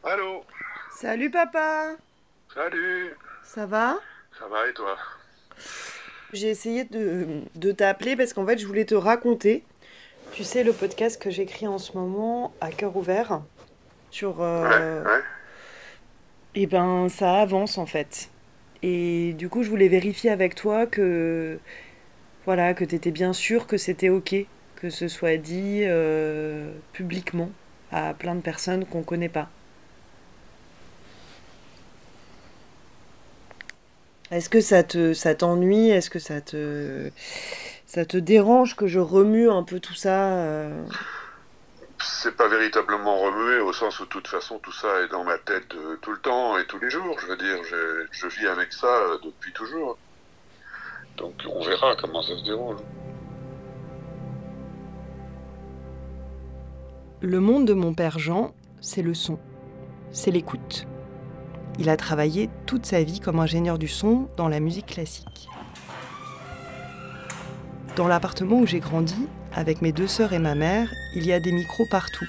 Allô? Salut papa, Salut! ça va? Ça va et toi? J'ai essayé de t'appeler parce qu'en fait je voulais te raconter, tu sais, le podcast que j'écris en ce moment à cœur ouvert sur... Ouais, ouais. Eh ben ça avance en fait. Et du coup je voulais vérifier avec toi que... Voilà, que t'étais bien sûr que c'était ok, que ce soit dit publiquement à plein de personnes qu'on connaît pas. Est-ce que ça t'ennuie? Est-ce que ça te dérange que je remue un peu tout ça C'est pas véritablement remué au sens où de toute façon tout ça est dans ma tête tout le temps et tous les jours. Je veux dire, je vis avec ça depuis toujours. Donc on verra comment ça se déroule. Le monde de mon père Jean, c'est le son, c'est l'écoute. Il a travaillé toute sa vie comme ingénieur du son dans la musique classique. Dans l'appartement où j'ai grandi, avec mes 2 sœurs et ma mère, il y a des micros partout.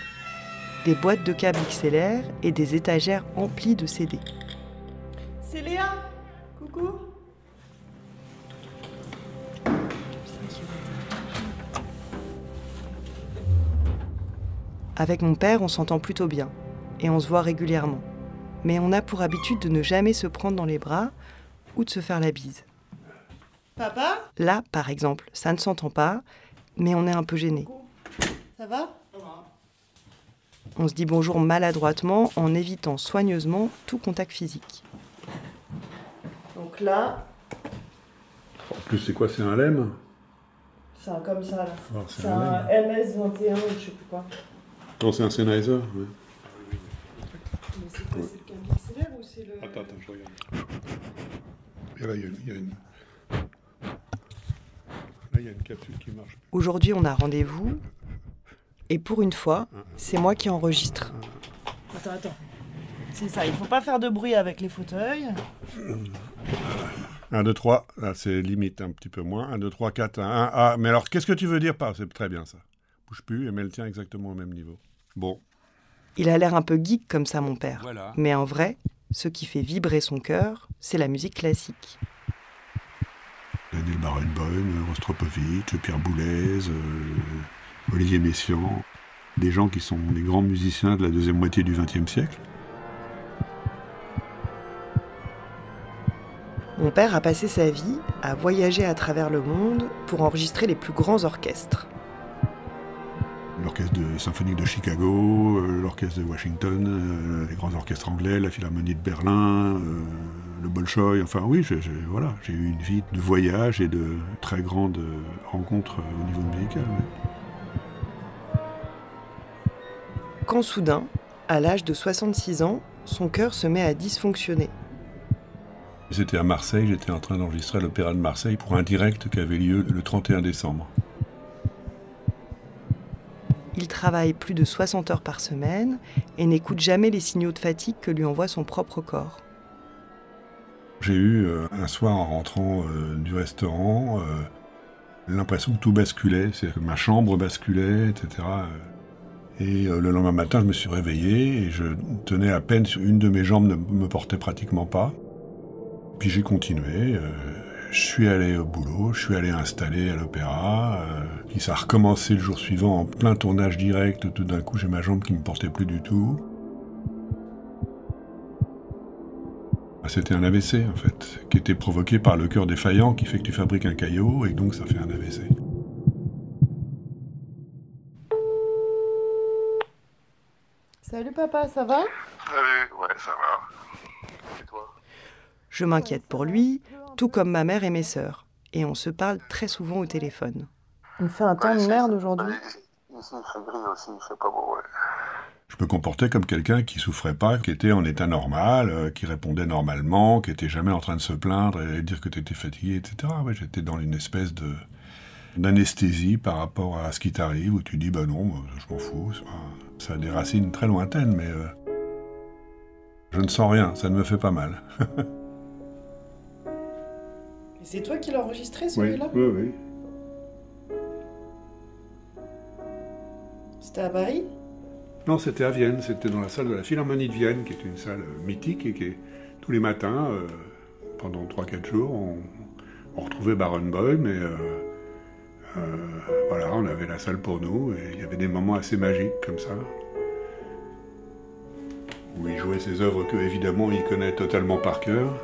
Des boîtes de câbles XLR et des étagères emplies de CD. C'est Léa. Coucou. Avec mon père, on s'entend plutôt bien et on se voit régulièrement. Mais on a pour habitude de ne jamais se prendre dans les bras ou de se faire la bise. Papa? Là, par exemple, ça ne s'entend pas, mais on est un peu gêné. Ça va? On se dit bonjour maladroitement en évitant soigneusement tout contact physique. Donc là, En plus, c'est quoi? C'est un LEM? c'est un comme ça là. Oh, c'est C'est un un MS21 ou je sais plus quoi. Non, c'est un Sennheiser, ouais. Mais c'est quoi? C'est le câble XLR ou c'est le... Attends, je regarde. Et là, il y a une... Là, il y a une capsule qui marche. Aujourd'hui, on a rendez-vous. Et pour une fois, c'est moi qui enregistre. Attends. C'est ça, il faut pas faire de bruit avec les fauteuils. 1, 2, 3, là c'est limite un petit peu moins. 1, 2, 3, 4, 1, ah, mais alors qu'est-ce que tu veux dire par... C'est très bien ça. Bouge plus et mets le tien exactement au même niveau. Bon. Il a l'air un peu geek comme ça, mon père. Voilà. Mais en vrai, ce qui fait vibrer son cœur, c'est la musique classique. Daniel Barenboim, Rostropovitch, Pierre Boulez, Olivier Messiaen, des gens qui sont les grands musiciens de la deuxième moitié du XXe siècle. Mon père a passé sa vie à voyager à travers le monde pour enregistrer les plus grands orchestres. L'orchestre symphonique de Chicago, l'orchestre de Washington, les grands orchestres anglais, la Philharmonie de Berlin, le Bolchoï. Enfin oui, voilà, j'ai eu une vie de voyage et de très grandes rencontres au niveau musical. Ouais. Quand soudain, à l'âge de 66 ans, son cœur se met à dysfonctionner. C'était à Marseille, j'étais en train d'enregistrer à l'Opéra de Marseille pour un direct qui avait lieu le 31 décembre. Il travaille plus de 60 heures par semaine et n'écoute jamais les signaux de fatigue que lui envoie son propre corps. J'ai eu un soir en rentrant du restaurant l'impression que tout basculait, c'est-à-dire que ma chambre basculait, etc. Et le lendemain matin, je me suis réveillé et je tenais à peine sur une de mes jambes, ne me portait pratiquement pas. Puis j'ai continué, je suis allé au boulot, je suis allé installer à l'opéra, puis ça a recommencé le jour suivant en plein tournage direct, tout d'un coup j'ai ma jambe qui ne me portait plus du tout. C'était un AVC en fait, qui était provoqué par le cœur défaillant qui fait que tu fabriques un caillot et donc ça fait un AVC. Salut papa, ça va? Salut, ouais ça va. Et toi? Je m'inquiète pour lui, tout comme ma mère et mes sœurs. Et on se parle très souvent au téléphone. Il fait un temps de merde aujourd'hui. Ici, il fait gris aussi, il fait pas beau, ouais. Je me comportais comme quelqu'un qui souffrait pas, qui était en état normal, qui répondait normalement, qui était jamais en train de se plaindre et dire que tu étais fatigué, etc. Ouais, j'étais dans une espèce d'anesthésie par rapport à ce qui t'arrive, où tu dis, bah non, je m'en fous, ça a des racines très lointaines, mais je ne sens rien, ça ne me fait pas mal. Et c'est toi qui l'as enregistré, Oui, celui-là? oui. C'était à Paris? Non, c'était à Vienne, c'était dans la salle de la Philharmonie de Vienne, qui est une salle mythique et qui est tous les matins, pendant 3-4 jours, on retrouvait Barenboim et voilà, on avait la salle pour nous et il y avait des moments assez magiques comme ça, où il jouait ses œuvres que évidemment il connaît totalement par cœur.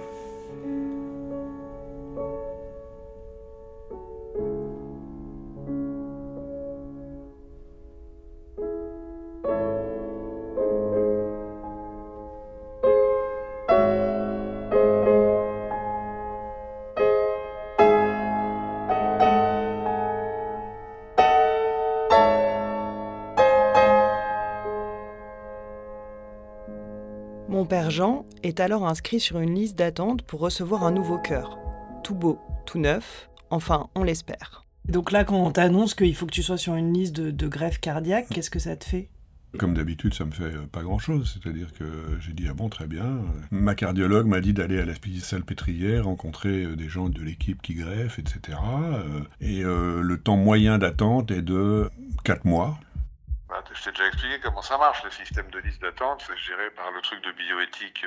Mon père Jean est alors inscrit sur une liste d'attente pour recevoir un nouveau cœur. Tout beau, tout neuf, enfin, on l'espère. Donc là, quand on t'annonce qu'il faut que tu sois sur une liste de greffe cardiaque, qu'est-ce que ça te fait? Comme d'habitude, ça me fait pas grand-chose, c'est-à-dire que j'ai dit « Ah bon, très bien ». Ma cardiologue m'a dit d'aller à la Salpêtrière, rencontrer des gens de l'équipe qui greffent, etc. Et le temps moyen d'attente est de 4 mois. Je t'ai déjà expliqué comment ça marche, le système de liste d'attente. C'est géré par le truc de bioéthique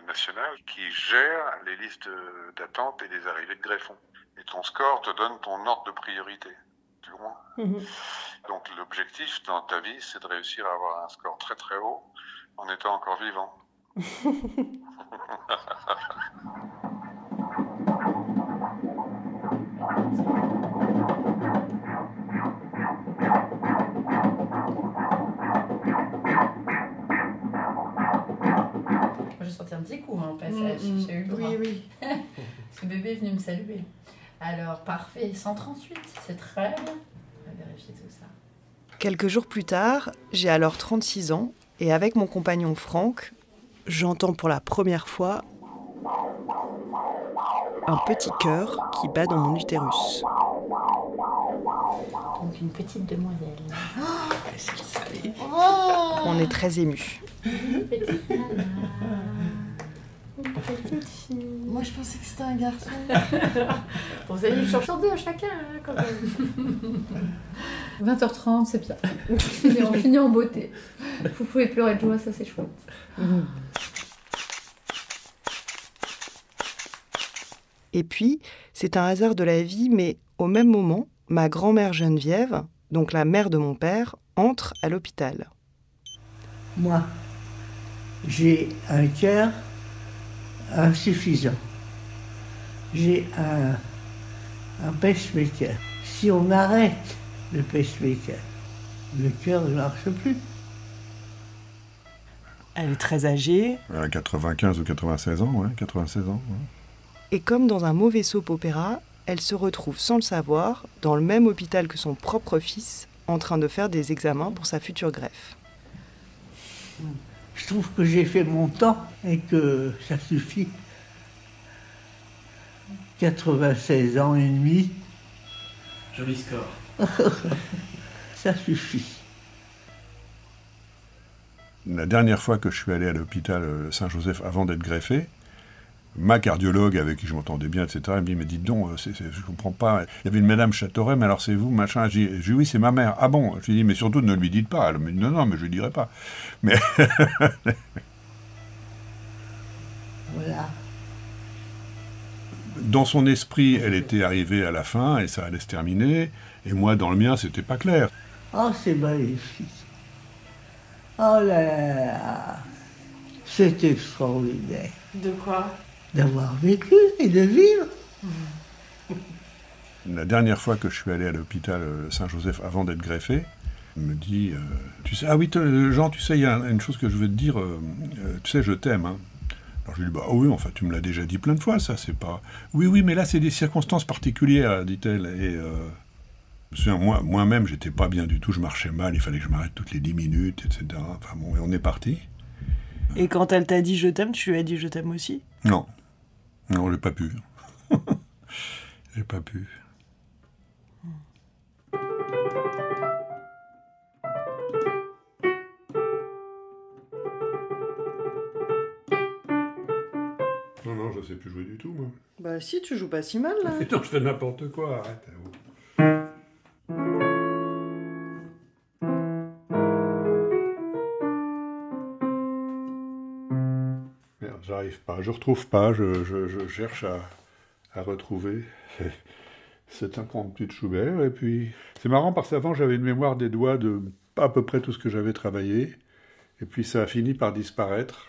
nationale qui gère les listes d'attente et les arrivées de greffons. Et ton score te donne ton ordre de priorité. Tu vois ? Donc l'objectif dans ta vie, c'est de réussir à avoir un score très très haut en étant encore vivant. J'ai senti un petit coup au passage, j'ai eu le droit. Oui. Ce bébé est venu me saluer. Alors, parfait, 138, c'est très bien. On va vérifier tout ça. Quelques jours plus tard, j'ai alors 36 ans et avec mon compagnon Franck, j'entends pour la première fois un petit cœur qui bat dans mon utérus. Donc une petite demoiselle. Qu'est-ce qu'il savait ? On est très émus. Une petite nana. Une petite fille. Moi, je pensais que c'était un garçon. Bon, vous avez une chance sur deux chacun, hein, quand même. 20h30, c'est bien. Et on finit en beauté. Vous pouvez pleurer de joie, ça c'est chouette. Et puis, c'est un hasard de la vie, mais au même moment, ma grand-mère Geneviève, donc la mère de mon père, entre à l'hôpital. Moi, j'ai un cœur insuffisant. J'ai un pacemaker. Si on arrête le pacemaker, le cœur ne marche plus. Elle est très âgée. 95 ou 96 ans, ouais, 96 ans. Ouais. Et comme dans un mauvais soap-opéra, elle se retrouve sans le savoir dans le même hôpital que son propre fils, en train de faire des examens pour sa future greffe. Je trouve que j'ai fait mon temps et que ça suffit. 96 ans et demi. Joli score. Ça suffit. La dernière fois que je suis allé à l'hôpital Saint-Joseph avant d'être greffé, ma cardiologue avec qui je m'entendais bien, etc., elle me dit « Mais dites donc, je comprends pas. Il y avait une madame Châteauret, mais alors c'est vous, machin ?» Je dis « Oui, c'est ma mère. »« Ah bon ?» Je lui dis « Mais surtout, ne lui dites pas. » Elle me dit « Non, mais je lui dirai pas. » Mais Voilà. dans son esprit, elle était arrivée à la fin et ça allait se terminer. Et moi, dans le mien, c'était pas clair. Oh, c'est magnifique. Oh là là. C'est extraordinaire. De quoi? D'avoir vécu et de vivre. La dernière fois que je suis allé à l'hôpital Saint-Joseph avant d'être greffé, elle me dit tu sais, ah oui, Jean, tu sais, il y a une chose que je veux te dire, tu sais, je t'aime. Hein. Alors je lui dis, bah oui, enfin, tu me l'as déjà dit plein de fois, ça, c'est pas... Oui, mais là, c'est des circonstances particulières, dit-elle. Et je me souviens, moi-même, j'étais pas bien du tout, je marchais mal, il fallait que je m'arrête toutes les 10 minutes, etc. Enfin bon, et on est parti. Et quand elle t'a dit « je t'aime », tu lui as dit « je t'aime » aussi? Non, j'ai pas pu. J'ai pas pu. Non, je sais plus jouer du tout, moi. Bah si, tu joues pas si mal, là. Non, je fais n'importe quoi, arrête. Merde, j'arrive pas, je retrouve pas, je cherche à retrouver cet impromptu de Schubert, et puis... C'est marrant, parce qu'avant, j'avais une mémoire des doigts de à peu près tout ce que j'avais travaillé, et puis ça a fini par disparaître.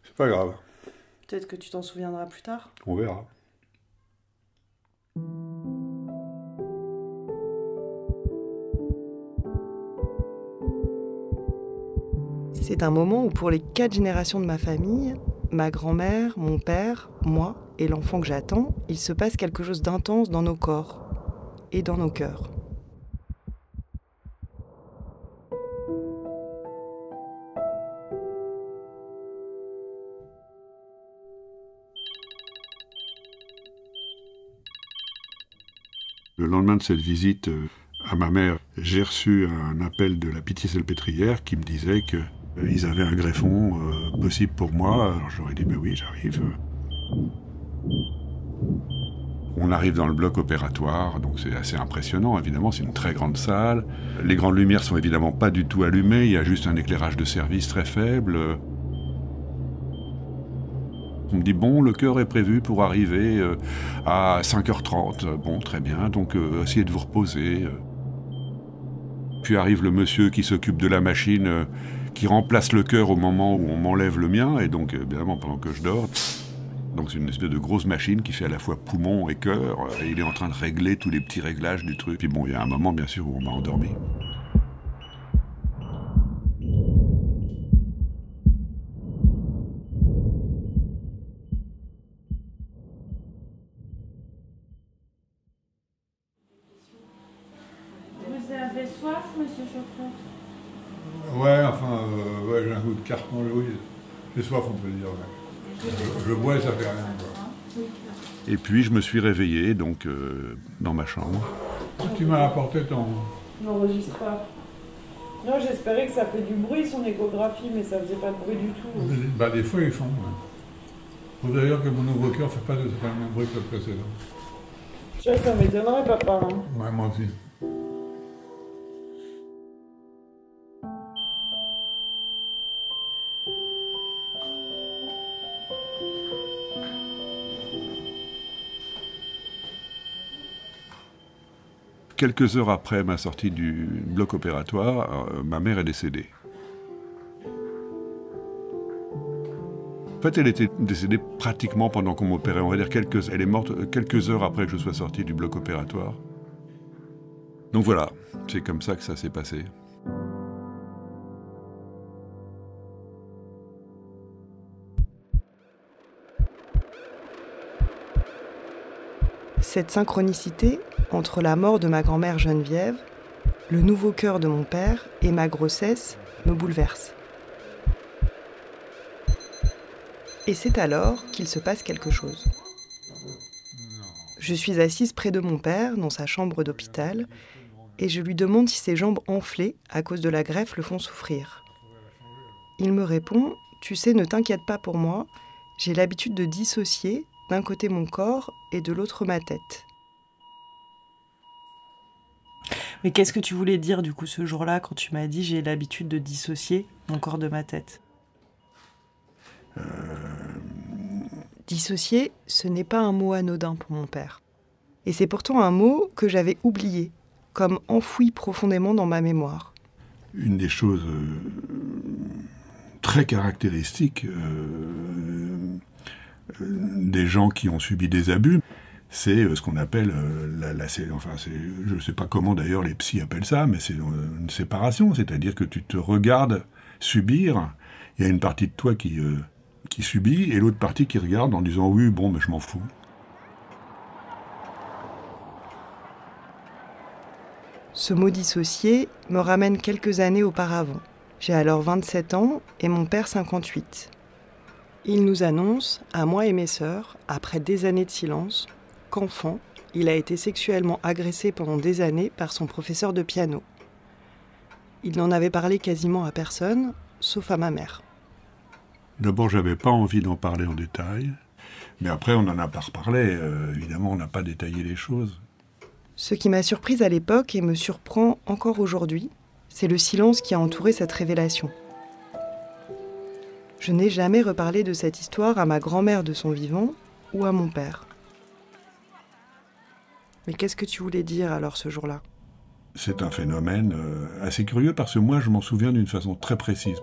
C'est pas grave, Peut-être que tu t'en souviendras plus tard. on verra. C'est un moment où pour les 4 générations de ma famille, ma grand-mère, mon père, moi et l'enfant que j'attends, il se passe quelque chose d'intense dans nos corps et dans nos cœurs. Le lendemain de cette visite à ma mère, j'ai reçu un appel de la Pitié-Salpêtrière qui me disait qu'ils avaient un greffon possible pour moi. Alors j'aurais dit, ben oui, j'arrive. On arrive dans le bloc opératoire, donc c'est assez impressionnant, évidemment, c'est une très grande salle. Les grandes lumières sont évidemment pas du tout allumées, il y a juste un éclairage de service très faible. On me dit, bon, le cœur est prévu pour arriver à 5h30. Bon, très bien, donc essayez de vous reposer. Puis arrive le monsieur qui s'occupe de la machine, qui remplace le cœur au moment où on m'enlève le mien, et donc, évidemment, pendant que je dors. Donc c'est une espèce de grosse machine qui fait à la fois poumon et cœur, et il est en train de régler tous les petits réglages du truc. Puis bon, il y a un moment, bien sûr, où on m'a endormi. Vous avez soif, monsieur Chauffeur? Ouais, enfin, ouais, j'ai un goût de carton, oui. J'ai soif, on peut dire, ouais. Je bois et ça fait rien, quoi. Et puis je me suis réveillé, donc, dans ma chambre. Tu m'as apporté ton... L'enregistreur. Non, j'espérais que ça fait du bruit, son échographie, mais ça faisait pas de bruit du tout. Bah, des fois, ils font. Ouais. Faut d'ailleurs que mon nouveau cœur fait pas le même bruit que le précédent. Tu vois, ça m'étonnerait, papa. Hein. Ouais, moi aussi. Quelques heures après ma sortie du bloc opératoire, ma mère est décédée. En fait, elle était décédée pratiquement pendant qu'on m'opérait. On va dire elle est morte quelques heures après que je sois sorti du bloc opératoire. Donc voilà, c'est comme ça que ça s'est passé. Cette synchronicité entre la mort de ma grand-mère Geneviève, le nouveau cœur de mon père et ma grossesse me bouleverse. Et c'est alors qu'il se passe quelque chose. Je suis assise près de mon père, dans sa chambre d'hôpital, et je lui demande si ses jambes enflées à cause de la greffe le font souffrir. Il me répond « Tu sais, ne t'inquiète pas pour moi, j'ai l'habitude de dissocier d'un côté mon corps et de l'autre ma tête. » Mais qu'est-ce que tu voulais dire du coup ce jour-là quand tu m'as dit « J'ai l'habitude de dissocier mon corps de ma tête » Dissocier, ce n'est pas un mot anodin pour mon père. Et c'est pourtant un mot que j'avais oublié, comme enfoui profondément dans ma mémoire. Une des choses très caractéristiques des gens qui ont subi des abus, c'est ce qu'on appelle je ne sais pas comment d'ailleurs les psys appellent ça, mais c'est une séparation, c'est-à-dire que tu te regardes subir, il y a une partie de toi qui subit et l'autre partie qui regarde en disant oui, bon, mais je m'en fous. Ce mot dissocié me ramène quelques années auparavant. J'ai alors 27 ans et mon père 58. Il nous annonce, à moi et mes sœurs, après des années de silence, qu'enfant, il a été sexuellement agressé pendant des années par son professeur de piano. Il n'en avait parlé quasiment à personne, sauf à ma mère. D'abord, j'avais pas envie d'en parler en détail, mais après, on n'en a pas reparlé. Évidemment, on n'a pas détaillé les choses. Ce qui m'a surprise à l'époque et me surprend encore aujourd'hui, c'est le silence qui a entouré cette révélation. Je n'ai jamais reparlé de cette histoire à ma grand-mère de son vivant ou à mon père. Mais qu'est-ce que tu voulais dire alors ce jour-là ? C'est un phénomène assez curieux parce que moi, je m'en souviens d'une façon très précise.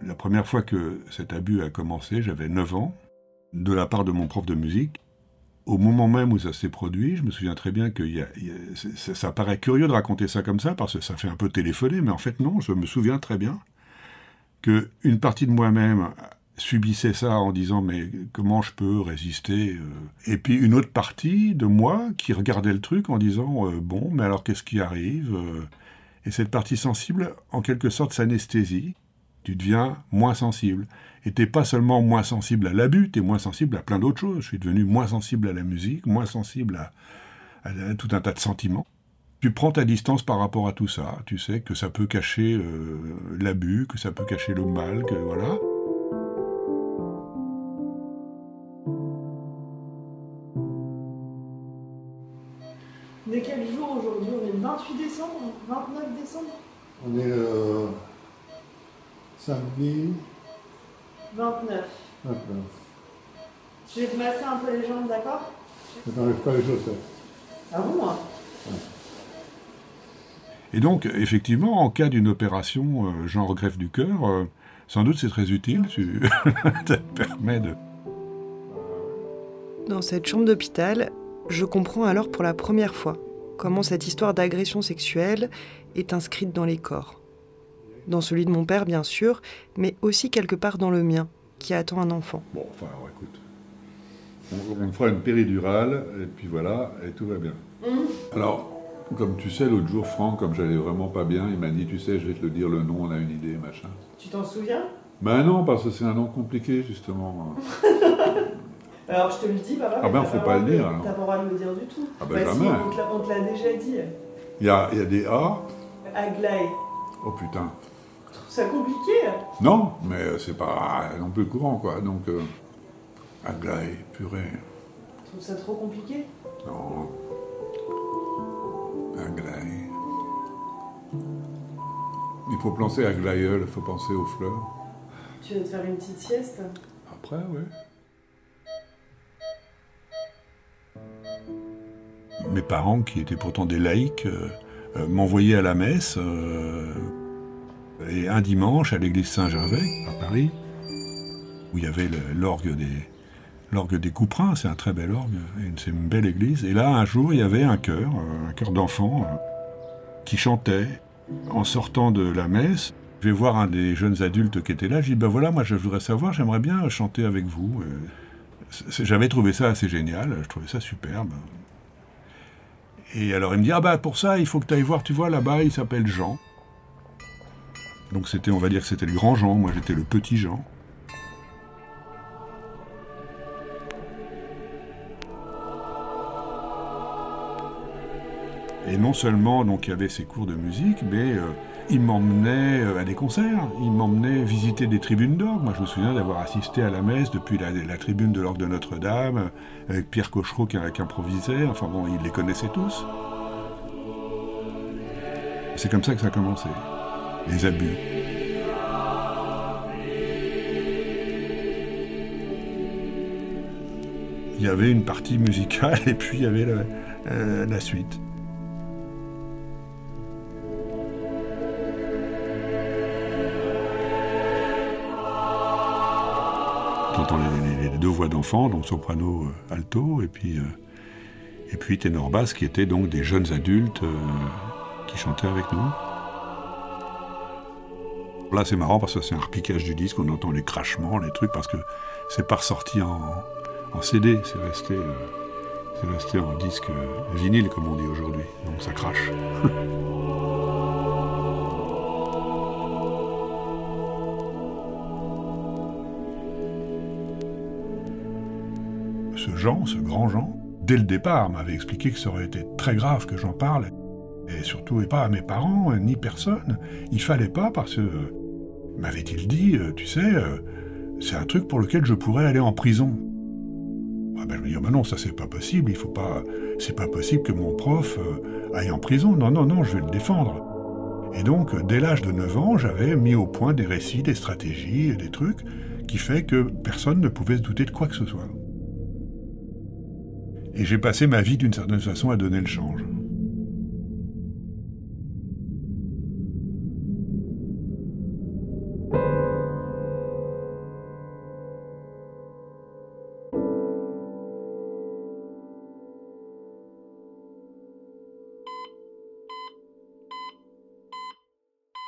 La première fois que cet abus a commencé, j'avais 9 ans, de la part de mon prof de musique. Au moment même où ça s'est produit, je me souviens très bien que ça paraît curieux de raconter ça comme ça, parce que ça fait un peu téléphoner, mais en fait non, je me souviens très bien qu'une partie de moi-même subissait ça en disant « mais comment je peux résister ?» Et puis une autre partie de moi qui regardait le truc en disant « bon, mais alors qu'est-ce qui arrive ?» Et cette partie sensible, en quelque sorte, s'anesthésie. Tu deviens moins sensible. Et t'es pas seulement moins sensible à l'abus, t'es moins sensible à plein d'autres choses. Je suis devenu moins sensible à la musique, moins sensible à tout un tas de sentiments. Tu prends ta distance par rapport à tout ça. Tu sais que ça peut cacher l'abus, que ça peut cacher le mal, que voilà. On est quel jour aujourd'hui? On est le 28 décembre, 29 décembre? On est samedi 29. 29. Je vais te masser un peu les jambes, d'accord? Je n'enlève pas les chaussettes. Ah bon? Et donc, effectivement, en cas d'une opération genre greffe du cœur, sans doute c'est très utile, ça te permet de... Dans cette chambre d'hôpital, je comprends alors pour la première fois comment cette histoire d'agression sexuelle est inscrite dans les corps. Dans celui de mon père, bien sûr, mais aussi quelque part dans le mien, qui attend un enfant. Bon, enfin, écoute, on fera une péridurale, et puis voilà, et tout va bien. Alors, comme tu sais, l'autre jour, Franck, comme j'allais vraiment pas bien, il m'a dit, tu sais, je vais te le dire le nom, on a une idée, machin. Tu t'en souviens? Ben non, parce que c'est un nom compliqué, justement. Alors, je te le dis, papa. Ah ben, faut pas le dire, alors. T'as pas le droit de le dire du tout. Ah ben, jamais. Si, on te l'a déjà dit. Il y a des A. Aglaé. Oh putain. C'est compliqué. Non, mais c'est pas non plus courant, quoi. Donc, Aglaé, purée. Tu trouves ça trop compliqué? Non. Aglaé. Il faut penser à glaïeul, il faut penser aux fleurs. Tu veux te faire une petite sieste? Après, oui. Mes parents, qui étaient pourtant des laïcs, m'envoyaient à la messe, et un dimanche à l'église Saint-Gervais, à Paris, où il y avait l'orgue des Couperins, c'est un très bel orgue, c'est une belle église. Et là, un jour, il y avait un chœur d'enfants, qui chantait. En sortant de la messe, je vais voir un des jeunes adultes qui était là, je dis, ben voilà, moi je voudrais savoir, j'aimerais bien chanter avec vous. J'avais trouvé ça assez génial, je trouvais ça superbe. Et alors il me dit, ah bah pour ça, il faut que tu ailles voir, tu vois, là-bas, il s'appelle Jean. Donc c'était, on va dire que c'était le grand Jean, moi j'étais le petit Jean. Et non seulement donc, il y avait ces cours de musique, mais il m'emmenait à des concerts, il m'emmenait visiter des tribunes d'orgue. Moi je me souviens d'avoir assisté à la messe depuis la tribune de l'orgue de Notre-Dame, avec Pierre Cochereau qui improvisait, enfin bon, ils les connaissaient tous. C'est comme ça que ça a commencé, les abus. Il y avait une partie musicale et puis il y avait la suite. T'entends les deux voix d'enfants, donc soprano, alto, et puis ténor basse, qui étaient donc des jeunes adultes qui chantaient avec nous. Là, c'est marrant parce que c'est un repiquage du disque, on entend les crachements, les trucs, parce que c'est pas ressorti en CD, c'est resté en disque vinyle, comme on dit aujourd'hui, donc ça crache. Ce Jean, ce grand Jean, dès le départ, m'avait expliqué que ça aurait été très grave que j'en parle. et surtout pas à mes parents, ni personne. Il fallait pas parce que, m'avait-il dit, tu sais, c'est un truc pour lequel je pourrais aller en prison. Ah ben, je me dis, non, ça c'est pas possible, c'est pas possible que mon prof aille en prison. Non, je vais le défendre. Et donc, dès l'âge de 9 ans, j'avais mis au point des récits, des stratégies, des trucs, qui fait que personne ne pouvait se douter de quoi que ce soit. Et j'ai passé ma vie d'une certaine façon à donner le change.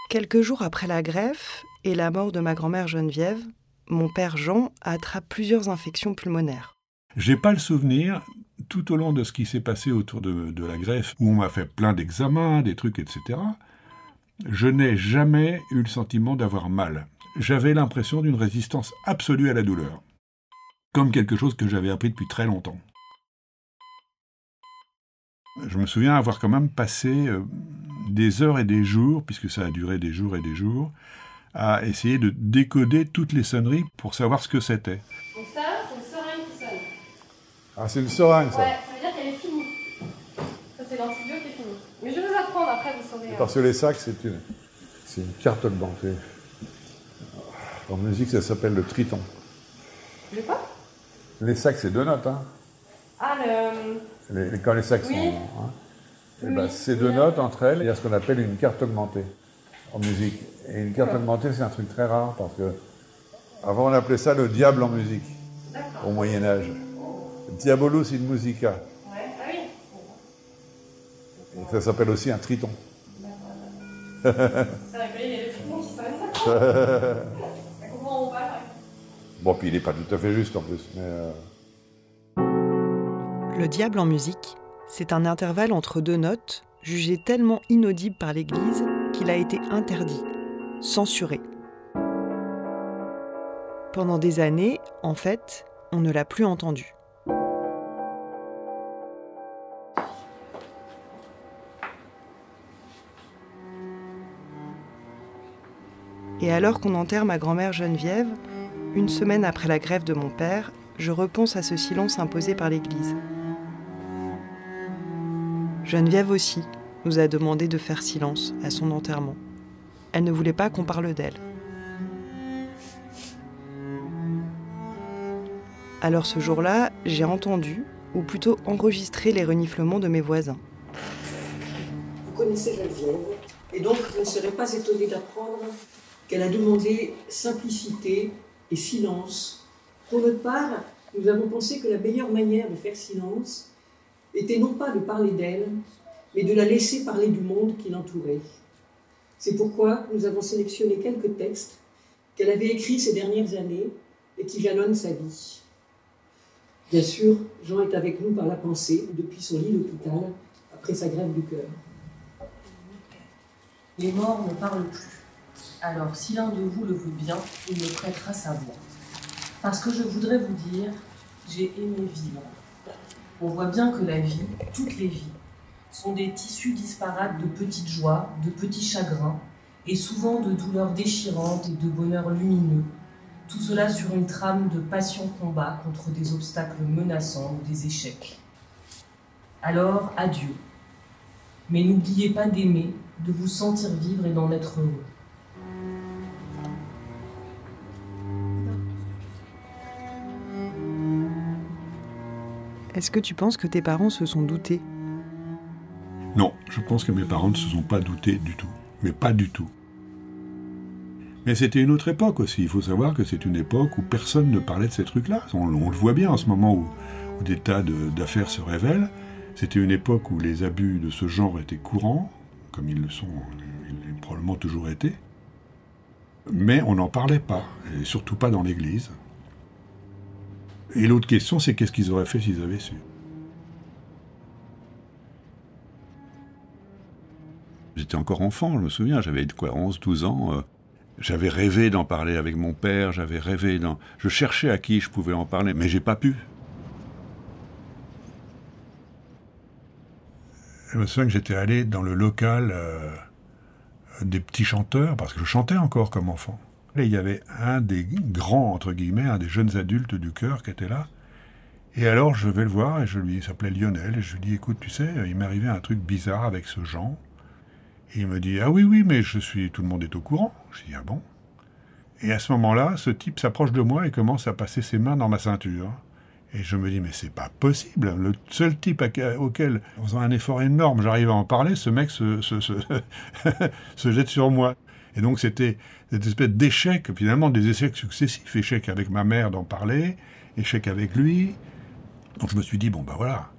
Quelques jours après la greffe et la mort de ma grand-mère Geneviève, mon père Jean attrape plusieurs infections pulmonaires. J'ai pas le souvenir, tout au long de ce qui s'est passé autour de la greffe, où on m'a fait plein d'examens, des trucs, etc., je n'ai jamais eu le sentiment d'avoir mal. J'avais l'impression d'une résistance absolue à la douleur, comme quelque chose que j'avais appris depuis très longtemps. Je me souviens avoir quand même passé des heures et des jours, puisque ça a duré des jours et des jours, à essayer de décoder toutes les sonneries pour savoir ce que c'était. Donc ça, c'est le seringue qui sonne. Ah, c'est le seringue, ça. Ouais, ça veut dire qu'elle est finie. Ça, c'est l'antibio qui est fini. Mais je vais vous apprendre, après vous saurez. Parce que les sacs, c'est une carte augmentée. En musique, ça s'appelle le triton. Je sais pas. Les sacs, c'est 2 notes, hein. Ah, Quand les sacs oui. sont... Hein, et Oui. ben, ces 2 notes, entre elles, il y a ce qu'on appelle une carte augmentée en musique. Et une carte augmentée, c'est un truc très rare, parce que avant, on appelait ça le diable en musique, au Moyen-Âge. Diabolus in musica. Ouais, ah oui. Et ça s'appelle aussi un triton. C'est vrai qu'il y a le triton qui sonne. Ça comprend ou pas. Bon, puis il n'est pas tout à fait juste en plus, mais... Le diable en musique, c'est un intervalle entre 2 notes, jugé tellement inaudible par l'Église qu'il a été interdit, censuré. Pendant des années, en fait, on ne l'a plus entendu. Et alors qu'on enterre ma grand-mère Geneviève, une semaine après la greffe de mon père, je repense à ce silence imposé par l'Église. Geneviève aussi nous a demandé de faire silence à son enterrement. Elle ne voulait pas qu'on parle d'elle. Alors ce jour-là, j'ai entendu, ou plutôt enregistré les reniflements de mes voisins. Vous connaissez Geneviève, et donc vous ne serez pas étonné d'apprendre qu'elle a demandé simplicité et silence. Pour notre part, nous avons pensé que la meilleure manière de faire silence était non pas de parler d'elle, mais de la laisser parler du monde qui l'entourait. C'est pourquoi nous avons sélectionné quelques textes qu'elle avait écrits ces dernières années et qui jalonnent sa vie. Bien sûr, Jean est avec nous par la pensée depuis son lit d'hôpital après sa greffe du cœur. Les morts ne parlent plus. Alors, si l'un de vous le veut bien, il me prêtera sa voix. Parce que je voudrais vous dire, j'ai aimé vivre. On voit bien que la vie, toutes les vies, sont des tissus disparates de petites joies, de petits chagrins, et souvent de douleurs déchirantes et de bonheurs lumineux. Tout cela sur une trame de passion-combat contre des obstacles menaçants ou des échecs. Alors, adieu. Mais n'oubliez pas d'aimer, de vous sentir vivre et d'en être heureux. Est-ce que tu penses que tes parents se sont doutés ? Non, je pense que mes parents ne se sont pas doutés du tout. Mais pas du tout. Mais c'était une autre époque aussi. Il faut savoir que c'est une époque où personne ne parlait de ces trucs-là. On le voit bien en ce moment où des tas d'affaires se révèlent. C'était une époque où les abus de ce genre étaient courants, comme ils le sont, ils l'ont probablement toujours été. Mais on n'en parlait pas, et surtout pas dans l'Église. Et l'autre question, c'est qu'est-ce qu'ils auraient fait s'ils avaient su ? J'étais encore enfant, je me souviens, j'avais 11, 12 ans. J'avais rêvé d'en parler avec mon père, je cherchais à qui je pouvais en parler, mais j'ai pas pu. Je me souviens que j'étais allé dans le local des petits chanteurs, parce que je chantais encore comme enfant. Et il y avait un des grands, entre guillemets, un des jeunes adultes du chœur qui était là. Et alors je vais le voir, et il s'appelait Lionel, et je lui dis, écoute, tu sais, il m'est arrivé un truc bizarre avec ce Jean. Et il me dit, ah oui, oui, mais tout le monde est au courant. Je dis, ah bon? Et à ce moment-là, ce type s'approche de moi et commence à passer ses mains dans ma ceinture. Et je me dis, mais c'est pas possible. Le seul type auquel, en faisant un effort énorme, j'arrive à en parler, ce mec se jette sur moi. Et donc c'était cette espèce d'échec, finalement des échecs successifs. Échec avec ma mère d'en parler, échec avec lui. Donc je me suis dit, bon ben voilà,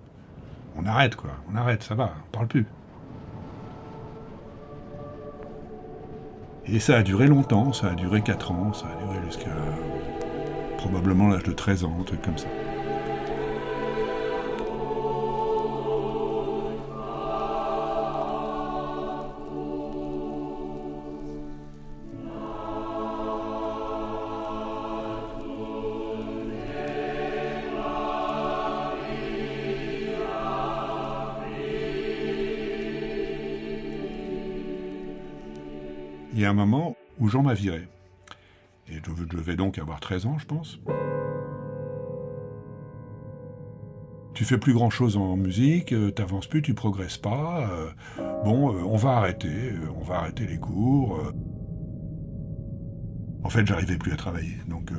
on arrête quoi, on arrête, ça va, on parle plus. Et ça a duré longtemps, ça a duré 4 ans, ça a duré jusqu'à probablement l'âge de 13 ans, un truc comme ça. Il y a un moment où Jean m'a viré. Et je devais donc avoir 13 ans, je pense. Tu fais plus grand-chose en musique, t'avances plus, tu progresses pas. On va arrêter les cours. En fait, j'arrivais plus à travailler, donc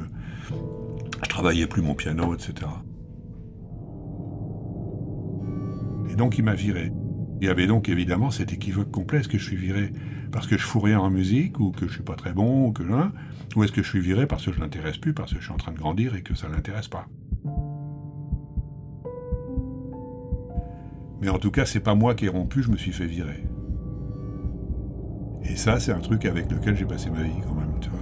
je travaillais plus mon piano, etc. Et donc il m'a viré. Il y avait donc évidemment cet équivoque complet, est-ce que je suis viré parce que je fous rien en musique, ou que je suis pas très bon, ou est-ce que je suis viré parce que je l'intéresse plus, parce que je suis en train de grandir et que ça l'intéresse pas. Mais en tout cas, c'est pas moi qui ai rompu, je me suis fait virer. Et ça, c'est un truc avec lequel j'ai passé ma vie quand même, tu vois.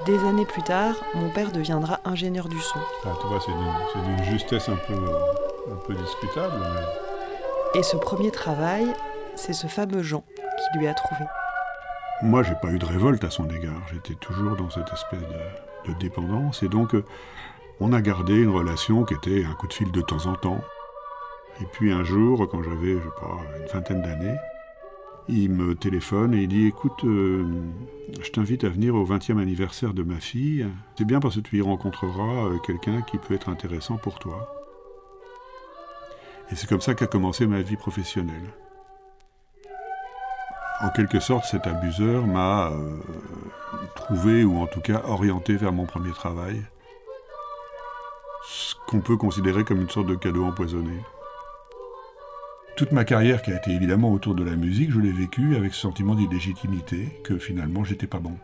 Des années plus tard, mon père deviendra ingénieur du son. Ah, tu vois, c'est d'une justesse un peu discutable. Mais... Et ce premier travail, c'est ce fameux Jean qui lui a trouvé. Moi, j'ai pas eu de révolte à son égard. J'étais toujours dans cette espèce de dépendance. Et donc, on a gardé une relation qui était un coup de fil de temps en temps. Et puis un jour, quand j'avais, je sais pas, une vingtaine d'années, il me téléphone et il dit « Écoute, je t'invite à venir au 20e anniversaire de ma fille. C'est bien parce que tu y rencontreras quelqu'un qui peut être intéressant pour toi. » Et c'est comme ça qu'a commencé ma vie professionnelle. En quelque sorte, cet abuseur m'a trouvé, ou en tout cas orienté vers mon premier travail. Ce qu'on peut considérer comme une sorte de cadeau empoisonné. Toute ma carrière, qui a été évidemment autour de la musique, je l'ai vécue avec ce sentiment d'illégitimité, que finalement j'étais pas bon.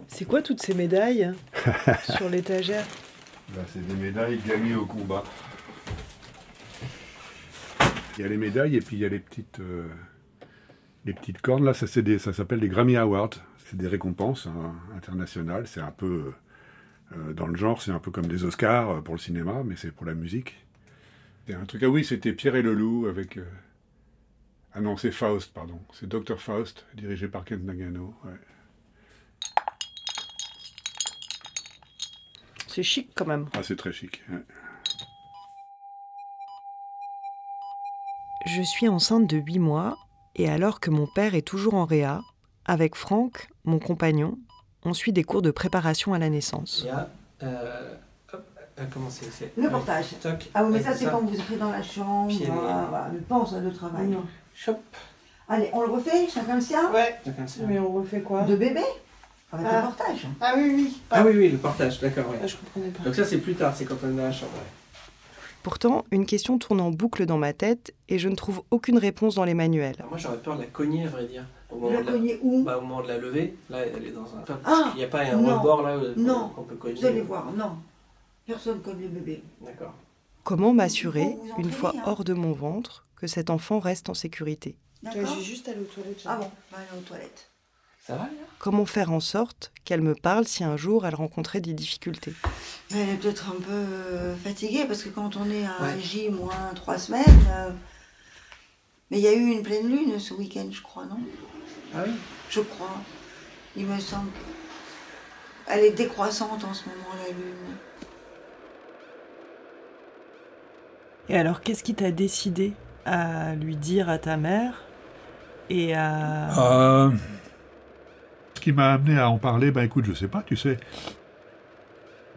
C'est quoi toutes ces médailles sur l'étagère? C'est des médailles gagnées au combat. Il y a les médailles et puis il y a les petites cornes. Là, ça s'appelle des Grammy Awards. C'est des récompenses internationales. C'est un peu, dans le genre, c'est un peu comme des Oscars pour le cinéma, mais c'est pour la musique. C'est un truc, ah oui, c'était Pierre et le Loup avec... Ah non, c'est Faust, pardon. C'est Dr Faust, dirigé par Kent Nagano. Ouais. C'est chic quand même. Ah, c'est très chic. Ouais. Je suis enceinte de 8 mois, et alors que mon père est toujours en réa, avec Franck, mon compagnon, on suit des cours de préparation à la naissance. Il y a... comment c'est Le portage. Toc. Ah oui, mais ça, c'est quand vous êtes dans la chambre. Pied Voilà, le pense de travail. Non. Chop. Allez, on le refait, chacun le sien? Ouais. Chacun ça. Mais on refait quoi? De bébé? Avec Ah. le portage. Ah oui, oui. Ah oui, le portage, d'accord, ouais. Ah, je comprenais pas. Donc ça, c'est plus tard, c'est quand on est dans la chambre, ouais. Pourtant, une question tourne en boucle dans ma tête et je ne trouve aucune réponse dans les manuels. Alors moi, j'aurais peur de la cogner, à vrai dire. Au moment, La de, cogner où? au moment de la lever, là, elle est dans un... Enfin, Ah, il n'y a pas un non. rebord, là, Non. qu'on peut cogner. Vous allez voir, non. Personne cogne le bébé. D'accord. Comment m'assurer, une fois hors de mon ventre, que cet enfant reste en sécurité? J'ai juste allé aux toilettes. Ah bon, va aller aux toilettes. Ça va, là? Comment faire en sorte qu'elle me parle si un jour elle rencontrait des difficultés? Mais elle est peut-être un peu fatiguée, parce que quand on est à J moins 3 semaines... Mais il y a eu une pleine lune ce week-end, je crois, non? Ah oui? Je crois. Il me semble qu'elle est décroissante en ce moment, la lune. Et alors, qu'est-ce qui t'a décidé à lui dire à ta mère et à... Ce qui m'a amené à en parler, ben écoute, je sais pas, tu sais.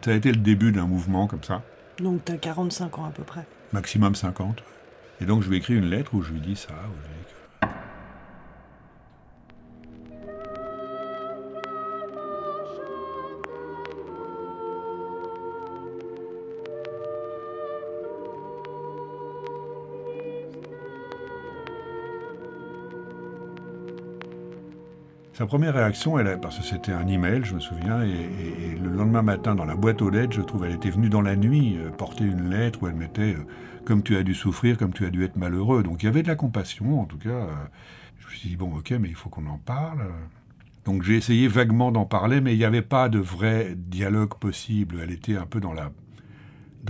Ça a été le début d'un mouvement comme ça. Donc t'as 45 ans à peu près. Maximum 50. Et donc je lui ai écrit une lettre où je lui dis ça, où je lui dis que... Sa première réaction, parce que c'était un email, je me souviens, et le lendemain matin, dans la boîte aux lettres, je trouve, elle était venue dans la nuit porter une lettre où elle mettait comme tu as dû souffrir, comme tu as dû être malheureux. Donc il y avait de la compassion, en tout cas. Je me suis dit, bon, ok, mais il faut qu'on en parle. Donc j'ai essayé vaguement d'en parler, mais il n'y avait pas de vrai dialogue possible. Elle était un peu dans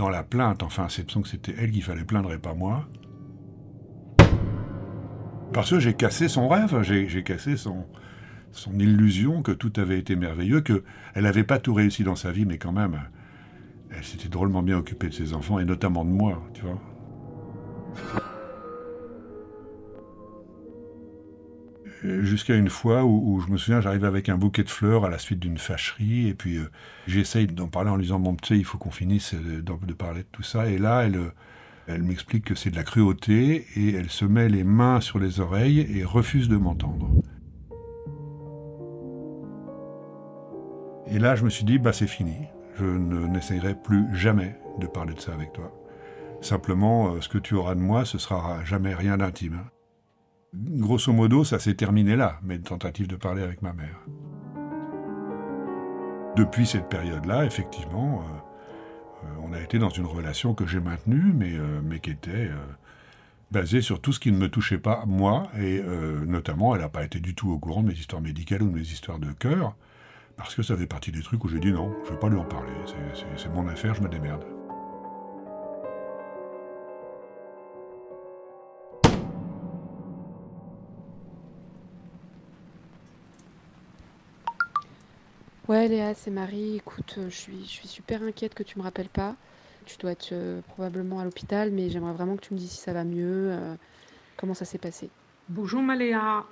la plainte. Enfin, c'est que c'était elle qu'il fallait plaindre et pas moi. Parce que j'ai cassé son rêve, j'ai cassé son illusion que tout avait été merveilleux, qu'elle n'avait pas tout réussi dans sa vie, mais quand même, elle s'était drôlement bien occupée de ses enfants, et notamment de moi, tu vois. Jusqu'à une fois où je me souviens, j'arrive avec un bouquet de fleurs à la suite d'une fâcherie, et puis j'essaye d'en parler en lui disant, bon, tu sais, il faut qu'on finisse de parler de tout ça, et là, elle m'explique que c'est de la cruauté, et elle se met les mains sur les oreilles et refuse de m'entendre. Et là, je me suis dit, bah c'est fini. Je n'essayerai plus jamais de parler de ça avec toi. Simplement, ce que tu auras de moi, ce sera jamais rien d'intime. Grosso modo, ça s'est terminé là, mes tentatives de parler avec ma mère. Depuis cette période-là, effectivement, on a été dans une relation que j'ai maintenue, mais qui était basée sur tout ce qui ne me touchait pas, moi, et notamment, elle n'a pas été du tout au courant de mes histoires médicales ou de mes histoires de cœur, parce que ça fait partie des trucs où j'ai dit non, je ne vais pas lui en parler, c'est mon affaire, je me démerde. Ouais, Léa, c'est Marie. Écoute, je suis super inquiète que tu me rappelles pas. Tu dois être probablement à l'hôpital, mais j'aimerais vraiment que tu me dises si ça va mieux, comment ça s'est passé. Bonjour Maléa,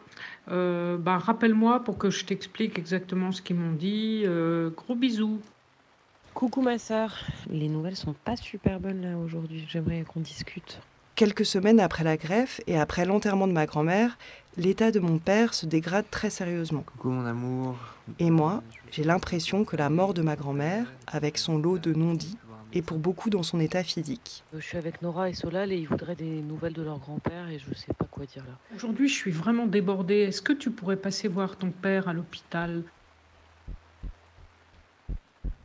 rappelle-moi pour que je t'explique exactement ce qu'ils m'ont dit. Gros bisous. Coucou ma sœur, les nouvelles sont pas super bonnes là aujourd'hui, j'aimerais qu'on discute. Quelques semaines après la greffe et après l'enterrement de ma grand-mère, l'état de mon père se dégrade très sérieusement. Coucou mon amour. Et moi, j'ai l'impression que la mort de ma grand-mère, avec son lot de non-dits, est pour beaucoup dans son état physique. Je suis avec Nora et Solal et ils voudraient des nouvelles de leur grand-père et je sais pas quoi dire là. Aujourd'hui, je suis vraiment débordée. Est-ce que tu pourrais passer voir ton père à l'hôpital ?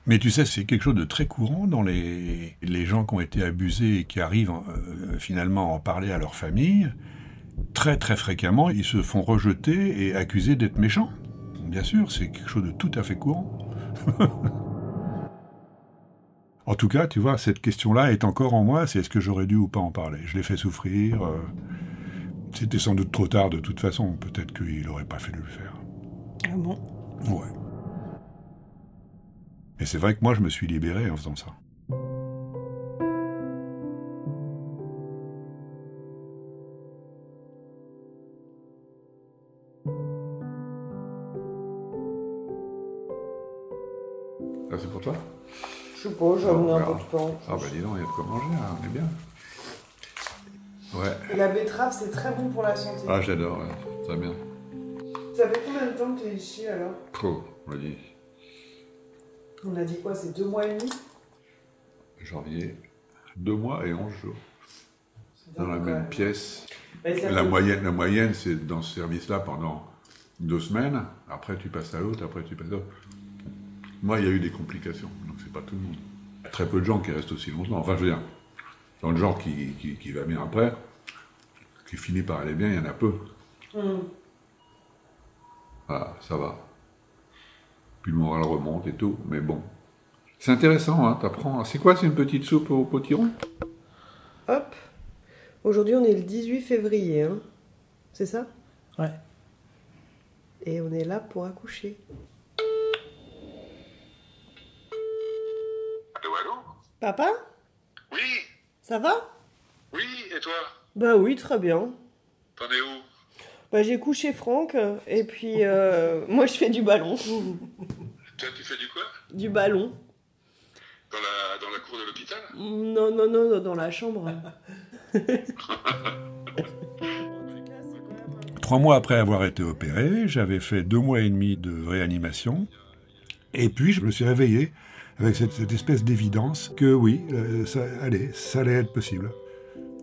Mais tu sais, c'est quelque chose de très courant dans les gens qui ont été abusés et qui arrivent finalement à en parler à leur famille. Très très fréquemment, ils se font rejeter et accuser d'être méchants. Bien sûr, c'est quelque chose de tout à fait courant. En tout cas, tu vois, cette question-là est encore en moi, c'est est-ce que j'aurais dû ou pas en parler. Je l'ai fait souffrir. C'était sans doute trop tard de toute façon. Peut-être qu'il n'aurait pas fallu le faire. Ah bon ? Ouais. Et c'est vrai que moi, je me suis libéré en faisant ça. Ça, c'est pour toi ? Je sais pas, j'ai amené un peu de pain. Ah bah dis donc, il y a de quoi manger, là, on est bien. Ouais. Et la betterave, c'est très bon pour la santé. Ah, j'adore, ouais. Très bien. Ça fait combien de temps que t'es ici, alors ? Oh, on l'a dit. On a dit quoi, c'est 2 mois et demi ? Janvier, 2 mois et 11 jours. Dans la même pièce. La moyenne, c'est dans ce service-là pendant 2 semaines. Après, tu passes à l'autre, après, tu passes à l'autre. Moi, il y a eu des complications, donc c'est pas tout le monde. Il y a très peu de gens qui restent aussi longtemps. Enfin, je veux dire, Dans le genre qui va bien après, qui finit par aller bien, il y en a peu. Voilà, ça va. Puis le moral remonte et tout, mais bon. C'est intéressant, hein, t'apprends. C'est quoi, c'est une petite soupe au potiron? Hop. Aujourd'hui, on est le 18 février, hein. C'est ça? Ouais. Et on est là pour accoucher. Allô, allô? Papa? Oui, Ça va? oui, et toi? Bah oui, très bien. T'en es où? Bah j'ai couché Franck, et puis moi je fais du ballon. Toi, tu fais du quoi? Du ballon. Dans la cour de l'hôpital? Non, non, non, dans la chambre. 3 mois après avoir été opéré, j'avais fait 2 mois et demi de réanimation. Et puis je me suis réveillé avec cette espèce d'évidence que oui, ça allait être possible.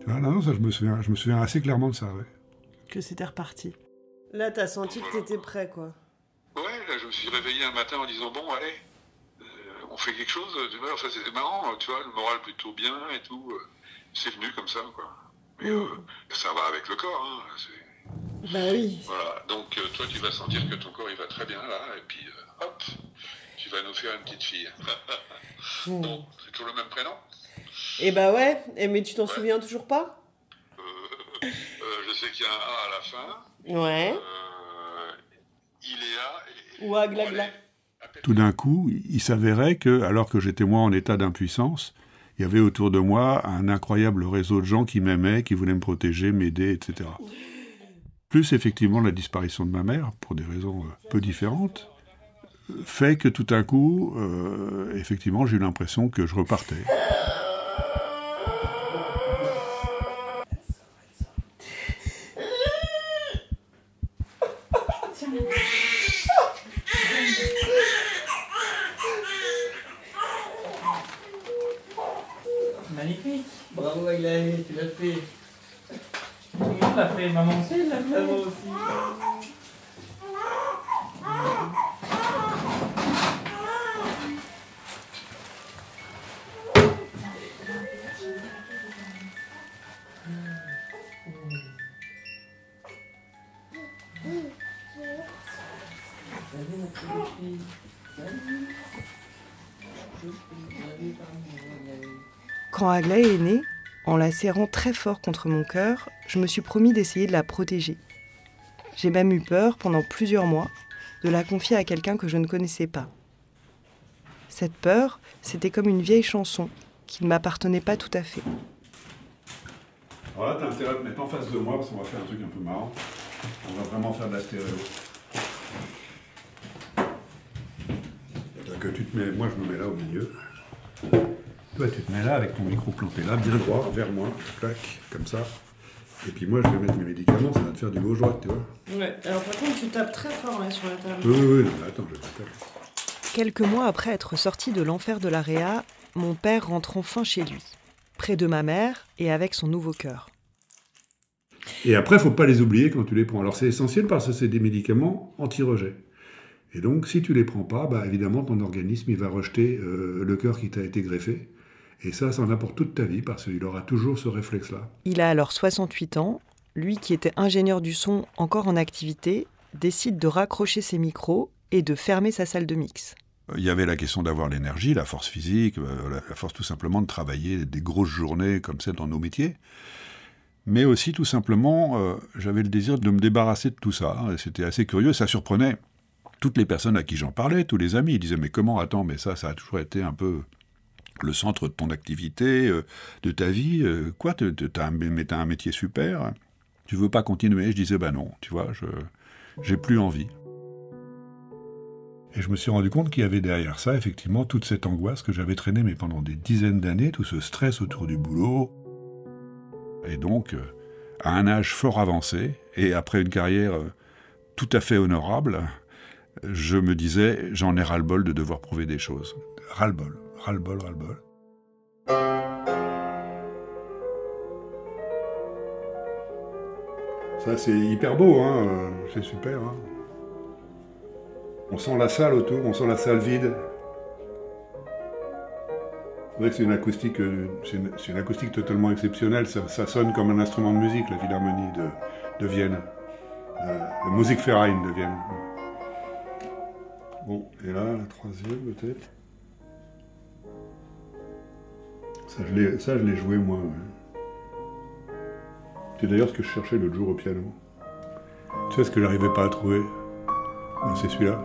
Tu vois, non, ça, je me souviens assez clairement de ça, ouais. Que c'était reparti. Là, t'as senti que t'étais prêt, quoi. Ouais, là, je me suis réveillé un matin en disant, bon, allez, on fait quelque chose, tu vois, enfin, c'était marrant, tu vois, le moral plutôt bien et tout, c'est venu comme ça, quoi. Mais ça va avec le corps, hein, bah oui. Voilà, donc toi, tu vas sentir que ton corps, il va très bien, là, et puis, hop, tu vas nous faire une petite fille. Bon, c'est toujours le même prénom? Eh bah ouais, mais tu t'en souviens toujours pas? Je sais qu'il y a un A à la fin. Ouais. Iléa. Ou Aglagla. Tout d'un coup, il s'avérait que, alors que j'étais moi en état d'impuissance, il y avait autour de moi un incroyable réseau de gens qui m'aimaient, qui voulaient me protéger, m'aider, etc. Plus effectivement la disparition de ma mère, pour des raisons peu différentes, fait que tout d'un coup, effectivement, j'ai eu l'impression que je repartais. Magnifique. Bravo Aglaé, tu l'as fait. Tout le monde l'a fait, maman aussi l'a fait. Maman aussi. Quand Aglaé est née, en la serrant très fort contre mon cœur, je me suis promis d'essayer de la protéger. J'ai même eu peur, pendant plusieurs mois, de la confier à quelqu'un que je ne connaissais pas. Cette peur, c'était comme une vieille chanson qui ne m'appartenait pas tout à fait. Alors là, t'as intérêt à te mettre en face de moi, parce qu'on va faire un truc un peu marrant. On va vraiment faire de la stéréo. Que tu te mets, moi je me mets là au milieu. Toi tu te mets là avec ton micro planté là, bien droit, vers moi, clac, comme ça. Et puis moi je vais mettre mes médicaments, ça va te faire du gauche-droite, tu vois. Ouais, alors par contre tu tapes très fort là sur la table. Oui, non, mais attends, je vais te taper. Quelques mois après être sorti de l'enfer de la Réa, mon père rentre enfin chez lui, près de ma mère et avec son nouveau cœur. Et après, faut pas les oublier quand tu les prends. Alors c'est essentiel parce que c'est des médicaments anti-rejet. Et donc, si tu les prends pas, bah, évidemment, ton organisme, il va rejeter le cœur qui t'a été greffé. Et ça en apporte toute ta vie, parce qu'il aura toujours ce réflexe-là. Il a alors 68 ans. Lui, qui était ingénieur du son encore en activité, décide de raccrocher ses micros et de fermer sa salle de mix. Il y avait la question d'avoir l'énergie, la force physique, la force tout simplement de travailler des grosses journées comme celle dans nos métiers. Mais aussi, tout simplement, j'avais le désir de me débarrasser de tout ça. Et c'était assez curieux, ça surprenait toutes les personnes à qui j'en parlais, tous les amis. Ils disaient, mais comment, attends, mais ça a toujours été un peu le centre de ton activité, de ta vie. Quoi, t'as un métier super, tu veux pas continuer? Je disais, bah non, tu vois, j'ai plus envie. Et je me suis rendu compte qu'il y avait derrière ça, effectivement, toute cette angoisse que j'avais traînée mais pendant des dizaines d'années, tout ce stress autour du boulot. Et donc, à un âge fort avancé, et après une carrière tout à fait honorable, je me disais, j'en ai ras-le-bol de devoir prouver des choses. Ras-le-bol, ras-le-bol, ras-le-bol. Ça, c'est hyper beau, hein, c'est super. Hein. On sent la salle autour, on sent la salle vide. vrai que c'est une acoustique totalement exceptionnelle. Ça sonne comme un instrument de musique, la Philharmonie de Vienne. La Musikverein de Vienne. Bon, et là, la troisième peut-être. Ça, je l'ai joué moi. Ouais. C'est d'ailleurs ce que je cherchais l'autre jour au piano. Tu sais ce que j'arrivais pas à trouver? C'est celui-là.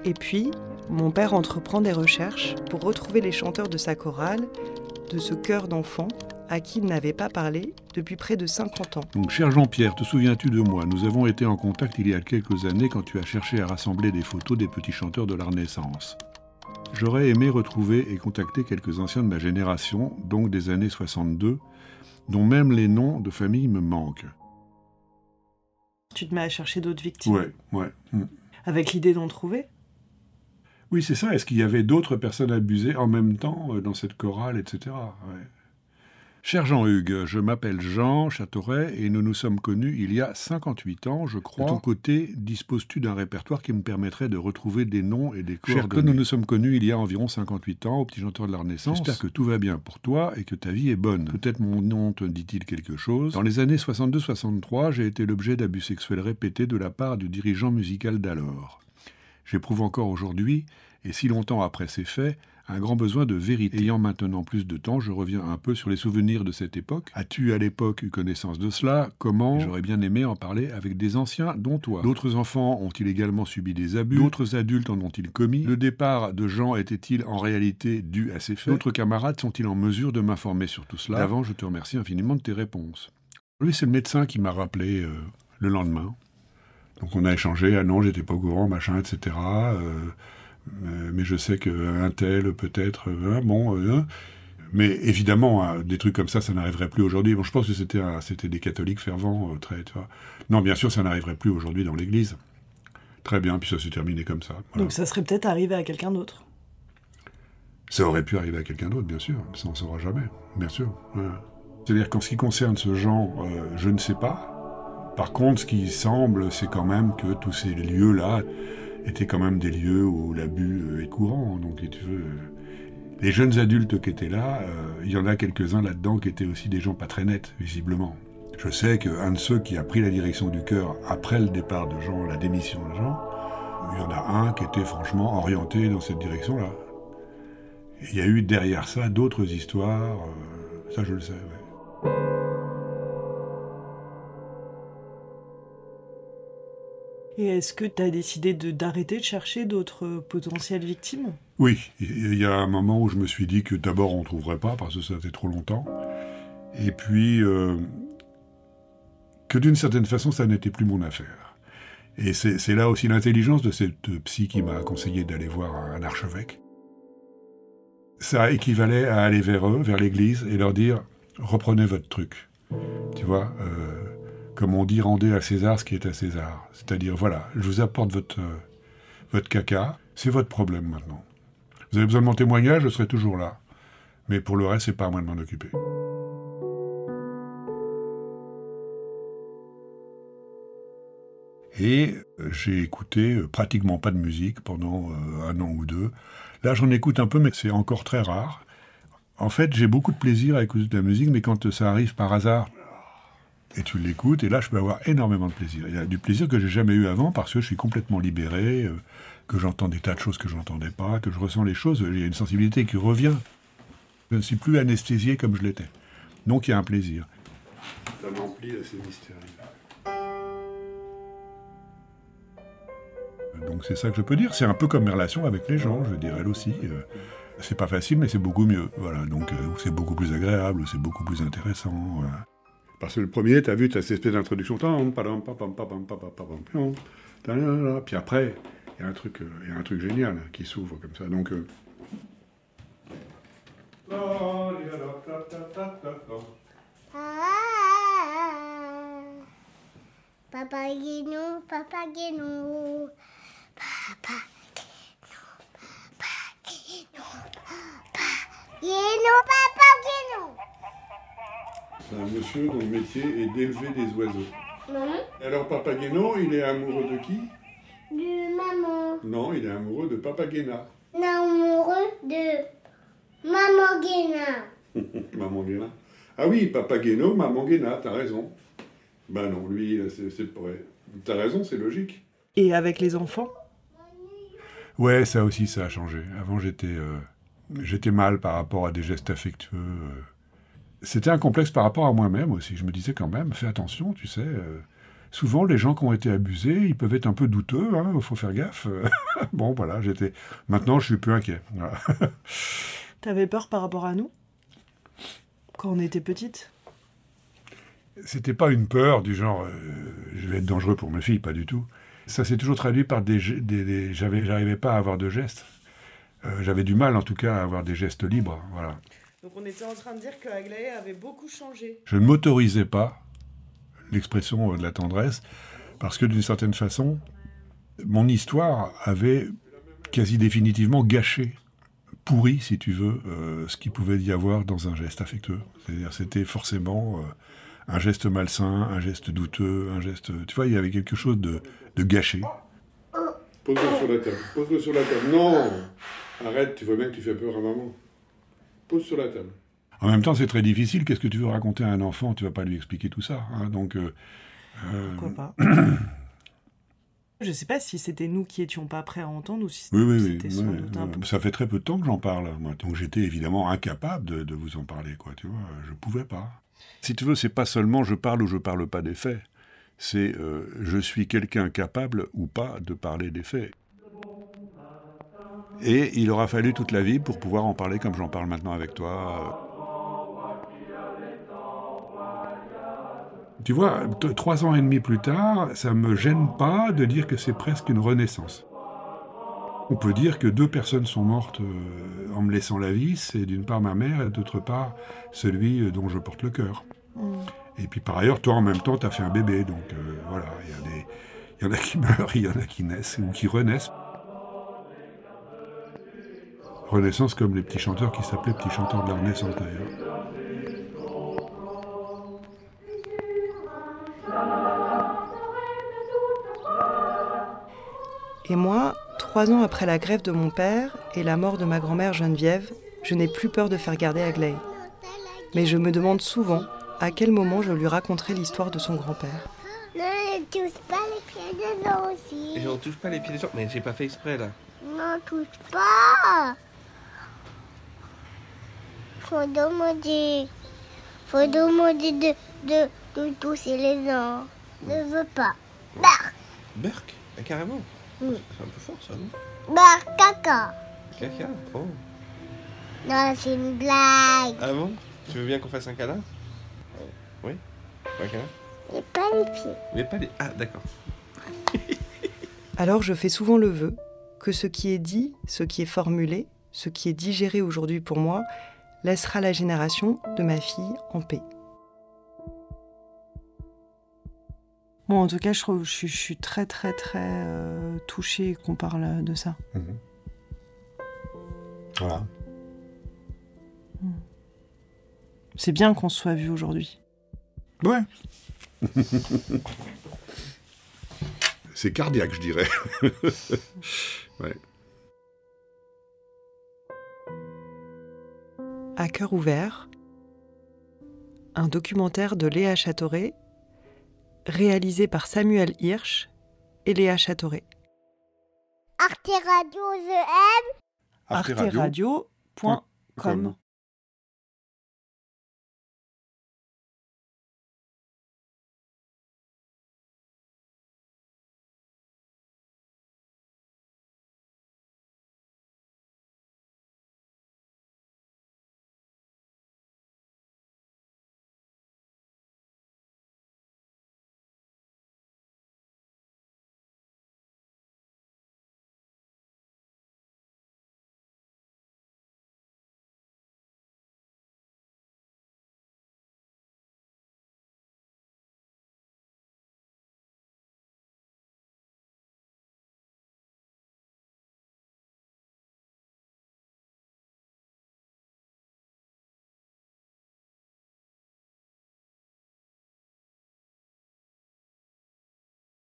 Et puis, mon père entreprend des recherches pour retrouver les chanteurs de sa chorale, de ce chœur d'enfants à qui il n'avait pas parlé depuis près de 50 ans. Donc, cher Jean-Pierre, te souviens-tu de moi? Nous avons été en contact il y a quelques années quand tu as cherché à rassembler des photos des petits chanteurs de la Renaissance. J'aurais aimé retrouver et contacter quelques anciens de ma génération, donc des années 62, dont même les noms de famille me manquent. Tu te mets à chercher d'autres victimes? Ouais. Avec l'idée d'en trouver? Oui, c'est ça. Est-ce qu'il y avait d'autres personnes abusées en même temps dans cette chorale, etc. Ouais. Cher Jean-Hugues, je m'appelle Jean Châteauret et nous nous sommes connus il y a 58 ans, je crois. De ton côté, disposes-tu d'un répertoire qui me permettrait de retrouver des noms et des coordonnées? Cher Claude, nous nous sommes connus il y a environ 58 ans, au Petit Chanteur de la Renaissance. J'espère que tout va bien pour toi et que ta vie est bonne. Peut-être mon nom te dit-il quelque chose. Dans les années 62-63, j'ai été l'objet d'abus sexuels répétés de la part du dirigeant musical d'alors. J'éprouve encore aujourd'hui, et si longtemps après ces faits, un grand besoin de vérité. Ayant maintenant plus de temps, je reviens un peu sur les souvenirs de cette époque. As-tu à l'époque eu connaissance de cela? Comment? J'aurais bien aimé en parler avec des anciens, dont toi. D'autres enfants ont-ils également subi des abus? D'autres adultes en ont-ils commis? Le départ de Jean était-il en réalité dû à ces faits? D'autres camarades sont-ils en mesure de m'informer sur tout cela? D'avant, je te remercie infiniment de tes réponses. Lui, c'est le médecin qui m'a rappelé le lendemain. Donc on a échangé, ah non, j'étais pas au courant, machin, etc. Mais je sais qu'un tel, peut-être, mais évidemment, des trucs comme ça n'arriverait plus aujourd'hui. Bon, je pense que c'était des catholiques fervents, tu vois. Non, bien sûr, ça n'arriverait plus aujourd'hui dans l'église. Très bien, puis ça s'est terminé comme ça. Voilà. Donc ça serait peut-être arrivé à quelqu'un d'autre? Ça aurait pu arriver à quelqu'un d'autre, bien sûr. Ça on ne saura jamais, bien sûr. Voilà. C'est-à-dire qu'en ce qui concerne ce genre, je ne sais pas. Par contre, ce qui semble, c'est quand même que tous ces lieux-là étaient quand même des lieux où l'abus est courant. Donc, si tu veux, les jeunes adultes qui étaient là, il y en a quelques-uns là-dedans qui étaient aussi des gens pas très nets, visiblement. Je sais qu'un de ceux qui a pris la direction du chœur après le départ de Jean, la démission de Jean, il y en a un qui était franchement orienté dans cette direction-là. Et il y a eu derrière ça d'autres histoires, ça je le sais, ouais. Et est-ce que tu as décidé d'arrêter de chercher d'autres potentielles victimes? Oui, il y a un moment où je me suis dit que d'abord on ne trouverait pas, parce que ça fait trop longtemps, et puis que d'une certaine façon ça n'était plus mon affaire. Et c'est là aussi l'intelligence de cette psy qui m'a conseillé d'aller voir un archevêque. Ça équivalait à aller vers eux, vers l'église, et leur dire « reprenez votre truc ». Tu vois, comme on dit, rendez à César ce qui est à César. C'est-à-dire, voilà, je vous apporte votre caca, c'est votre problème maintenant. Vous avez besoin de mon témoignage, je serai toujours là. Mais pour le reste, c'est pas à moi de m'en occuper. Et j'ai écouté pratiquement pas de musique pendant un an ou deux. Là, j'en écoute un peu, mais c'est encore très rare. En fait, j'ai beaucoup de plaisir à écouter de la musique, mais quand ça arrive par hasard, et tu l'écoutes, et là, je peux avoir énormément de plaisir. Il y a du plaisir que j'ai jamais eu avant, parce que je suis complètement libéré, que j'entends des tas de choses que je n'entendais pas, que je ressens les choses. Il y a une sensibilité qui revient. Je ne suis plus anesthésié comme je l'étais. Donc, il y a un plaisir. Ça m'emplit assez mystérieux. Donc c'est ça que je peux dire. C'est un peu comme mes relations avec les gens, je dirais elle aussi. C'est pas facile, mais c'est beaucoup mieux. Voilà, donc c'est beaucoup plus agréable, c'est beaucoup plus intéressant. Voilà. Parce que le premier, t'as vu, t'as cette espèce d'introduction. Puis après, il y a un truc génial qui s'ouvre comme ça. Donc. Papageno, papageno. Papageno, papageno, papageno, papa. Guénon. C'est un monsieur dont le métier est d'élever des oiseaux. Non. Alors Papa Guénon, il est amoureux de qui? De maman. Non, il est amoureux de Papa Guéna. Amoureux de Maman Guéna. Maman Guéna. Ah oui, Papa Guénon, Maman Guéna, t'as raison. Ben non, lui, c'est ouais. T'as raison, c'est logique. Et avec les enfants? Ouais, ça aussi, ça a changé. Avant, j'étais mal par rapport à des gestes affectueux. C'était un complexe par rapport à moi-même aussi. Je me disais quand même, fais attention, tu sais. Souvent, les gens qui ont été abusés, ils peuvent être un peu douteux, hein, faut faire gaffe. Bon, voilà, Maintenant, je suis plus inquiet. Voilà. T'avais peur par rapport à nous? Quand on était petite? C'était pas une peur du genre je vais être dangereux pour mes filles, pas du tout. Ça s'est toujours traduit par j'arrivais pas à avoir de gestes. J'avais du mal en tout cas à avoir des gestes libres, voilà. Donc on était en train de dire que Aglaé avait beaucoup changé. Je ne m'autorisais pas l'expression de la tendresse parce que d'une certaine façon, mon histoire avait quasi définitivement gâché, pourri si tu veux, ce qu'il pouvait y avoir dans un geste affectueux. C'est-à-dire c'était forcément un geste malsain, un geste douteux, un geste... Tu vois, il y avait quelque chose de gâché. Pose-le sur la table. Pose-le sur la table. Non! Arrête, tu vois bien que tu fais peur à maman. Pose sur la table. En même temps, c'est très difficile. Qu'est-ce que tu veux raconter à un enfant? Tu vas pas lui expliquer tout ça. Hein, donc... Pourquoi pas? Je sais pas si c'était nous qui étions pas prêts à entendre ou si c'était sans doute un peu... Ça fait très peu de temps que j'en parle, moi. Donc j'étais évidemment incapable de vous en parler, quoi. Tu vois, je pouvais pas. Si tu veux, c'est pas seulement je parle ou je parle pas des faits. C'est je suis quelqu'un capable ou pas de parler des faits. Et il aura fallu toute la vie pour pouvoir en parler comme j'en parle maintenant avec toi. Tu vois, 3 ans et demi plus tard, ça me gêne pas de dire que c'est presque une renaissance. On peut dire que 2 personnes sont mortes en me laissant la vie, c'est d'une part ma mère et d'autre part celui dont je porte le cœur. Et puis par ailleurs, toi en même temps, tu as fait un bébé, donc voilà, il y en a qui meurent, il y en a qui naissent ou qui renaissent. Renaissance comme les petits chanteurs qui s'appelaient petits chanteurs de la Renaissance d'ailleurs. Et moi, 3 ans après la grève de mon père et la mort de ma grand-mère Geneviève, je n'ai plus peur de faire garder Aglaé. Mais je me demande souvent à quel moment je lui raconterai l'histoire de son grand-père. Non, ne touche pas les pieds des gens aussi. Et on touche pas les pieds des gens, mais j'ai pas fait exprès là. Non, touche pas. Faut demander de toucher les gens. Ne veux pas. Bark. Burk, carrément. Oui. C'est un peu fort ça, non? Bark, caca. Caca. Oh. Non, c'est une blague. Ah bon? Tu veux bien qu'on fasse un câlin? Oui? Un câlin? Et pas les pieds. Mais pas les... Ah, d'accord. Alors je fais souvent le vœu que ce qui est dit, ce qui est formulé, ce qui est digéré aujourd'hui pour moi, laissera la génération de ma fille en paix. Bon, en tout cas, je suis très, très, très touchée qu'on parle de ça. Mmh. Voilà. C'est bien qu'on se soit vus aujourd'hui. Ouais. C'est cardiaque, je dirais. Ouais. À cœur ouvert, un documentaire de Léa Châteauret, réalisé par Samuel Hirsch et Léa Châteauret. Arte Radio The M. arteradio.com